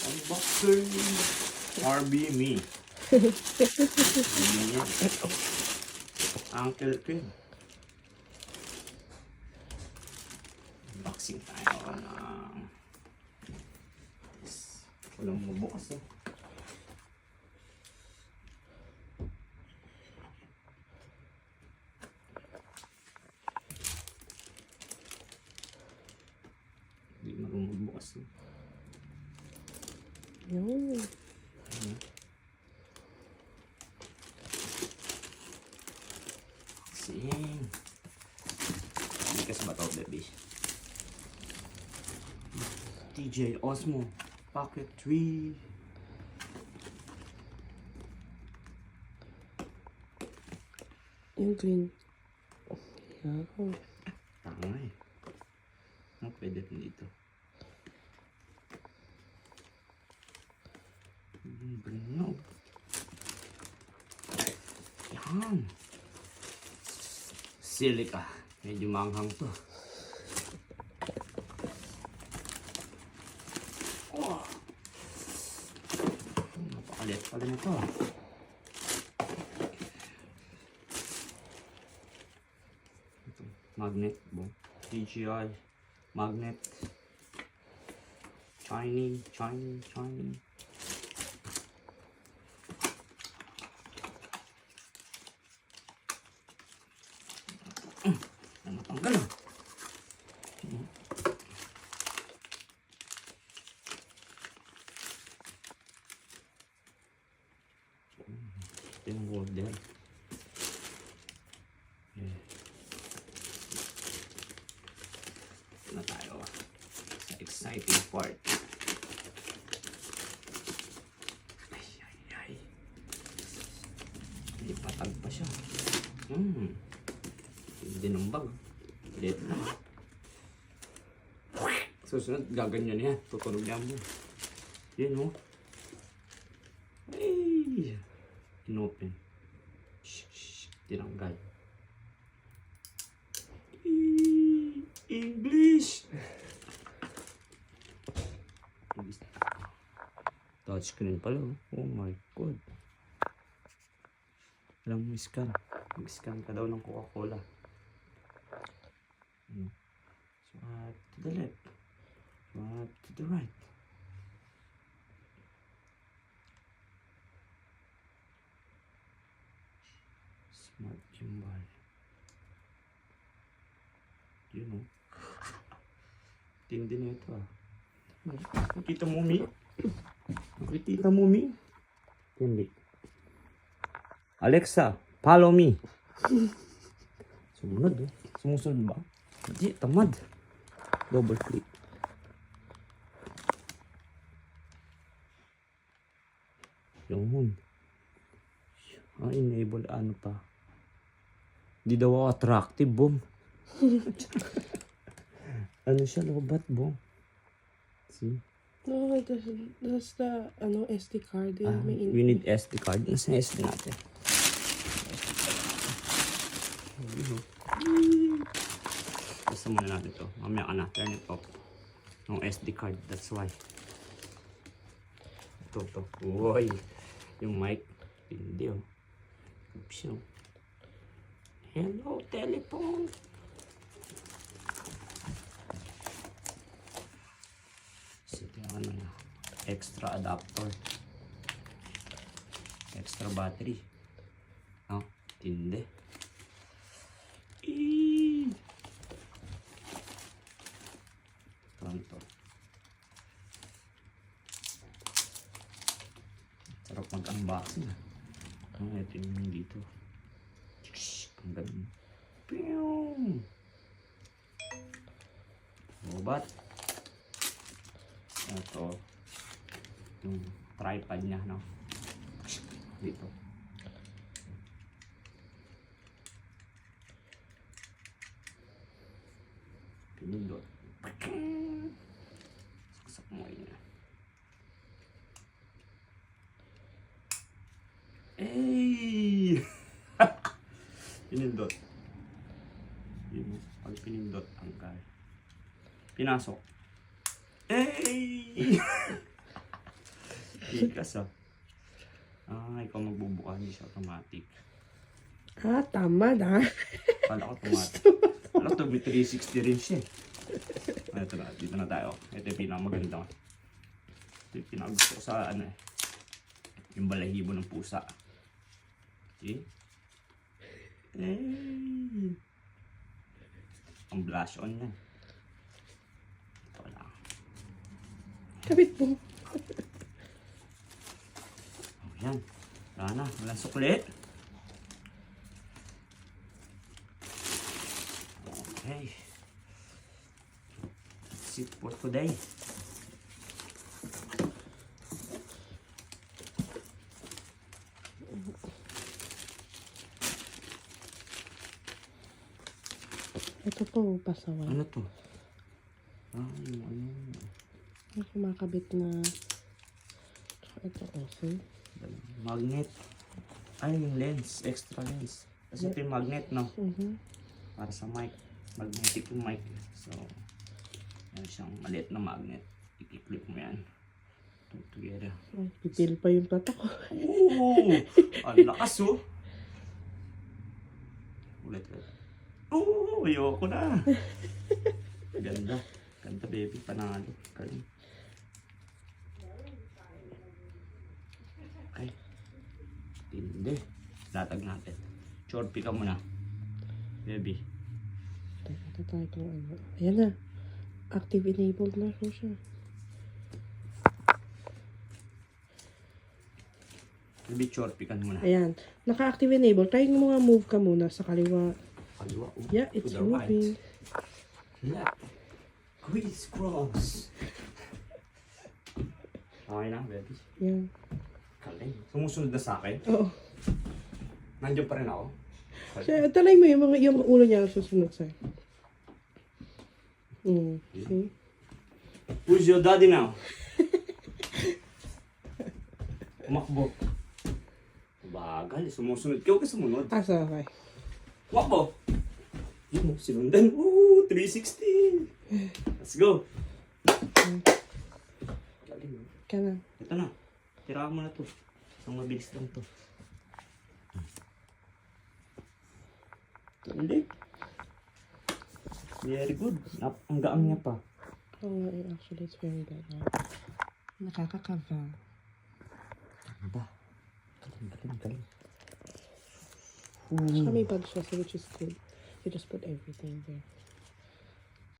Unboxing. RB me. Uncle King. Unboxing tayo ng... Walang mabukas eh. Hindi marunong magbukas eh. Yun. Sing. Likas ba ito, baby? DJ Osmo Pocket 3. Yung green. Yan. Tanga eh. Ano pwede dito? Brino. Yan. Silica. Medyo manghang to. Oh. Napakalit pala na to. Ito. Magnet. DJI. Magnet. Shiny. Natanggal na. Yung golden. Yeah. Ito na tayo sa exciting part. Ay. May patag pa siya. Hindi ng bag. Ulit na. Susunod, gaganyan yan. Tutunog niya mo. Yan o. Ay! Inopen. Shh. Tinanggal. English! Touchscreen pala. Oh my God. Alam mo, scan. Mag-scan ka daw ng Coca-Cola. Swipe to the left. Swipe to the right. Smart gimbal. You know. Tindi na ito ah. Nakikita mo, Mi? Nakikita mo, Mi? Tindi. Alexa, follow me. Sumunod eh. Sumusunod ba? Hindi, tamad. Double click. Yung enable ano pa. Hindi daw ako attractive, Bong. Ano siya, lobat, Bong. See? No, that's the SD card. We need SD card. Nasa SD natin. Basta muna natin ito. Mamaya ka na. Turn it off. Yung SD card. That's why. Ito. Uy. Yung mic. Hindi oh. Oops oh. Hello, telephone. Ito yung ano na. Extra adapter. Extra battery. No? Tindi. Pronto. Sarap mag-unboxing. Ito yung dito. Ang galing. Piyong! Robot. Ito. Yung tripod niya, no? Dito. Pinindot. Saksak mo yun. Hey! Pinindot. Yun, pag pinindot, angkay. Pinasok. Hey! Tikas ah. Ikaw magbubuka, hindi siya automatic. Ah, tama na. Kala ko automatic. Alam to, may 360 rin siya. Ito na, dito na tayo. Ito yung pinakamaganda. Ito yung pinakagusto ko sa ano eh. Yung balahibo ng pusa. See? Hey. Ang blush on yan. Ito lang. Kabit mo. Oh, yan. Wala na. Walang sukli. Okay. That's it for today. Ito po, pasaway. Ano to? Yung ano. May kumakabit na... Tsaka ito also. Magnet. Ay, yung lens. Extra lens. Kasi ito yung magnet, no? Para sa mic. Magnetic yung mic. So, yan siyang maliit na magnet. I-clip mo yan. Ito together. Ay, pipil pa yung plata ko. Oo! Ang lakas, oh! Ulit. Oo! Ayoko na! Ganda. Ganda, baby. Panalo. Galing. Ay. Tindi. Latag natin. Chorpi ka muna. Baby. Ito tayo kung ano. Ayan na. Active enabled na po siya. Baby, chorpi ka muna. Ayan. Naka-active enable. Try mo nga move ka muna sa kaliwa. Kaliwa. Oh. Yeah, it's To the moving. right. Left. Criss-cross. Okay na, baby. Yan. Galing. Sumusunod na sa akin. Oo. Nandiyan pa rin ako. Siya, talay mo yung ulo niya susunod sa'yo. See? Who's your daddy now? Umakbo. Bagal, sumusunod ka. Huwag ka sumunod. Asa, okay. Wakbo! Yun mo, sinundan. Woo! 360! Let's go! Galing. Ka na. Ito na. Tirahan mo na to. Isang mabilis lang to. Hindi. Very good. Ang gaang niya pa. Oh, actually, it's very bad now. Nakakakava. Ano ba? Galing. Saka may bag siya, so which is good. You just put everything there.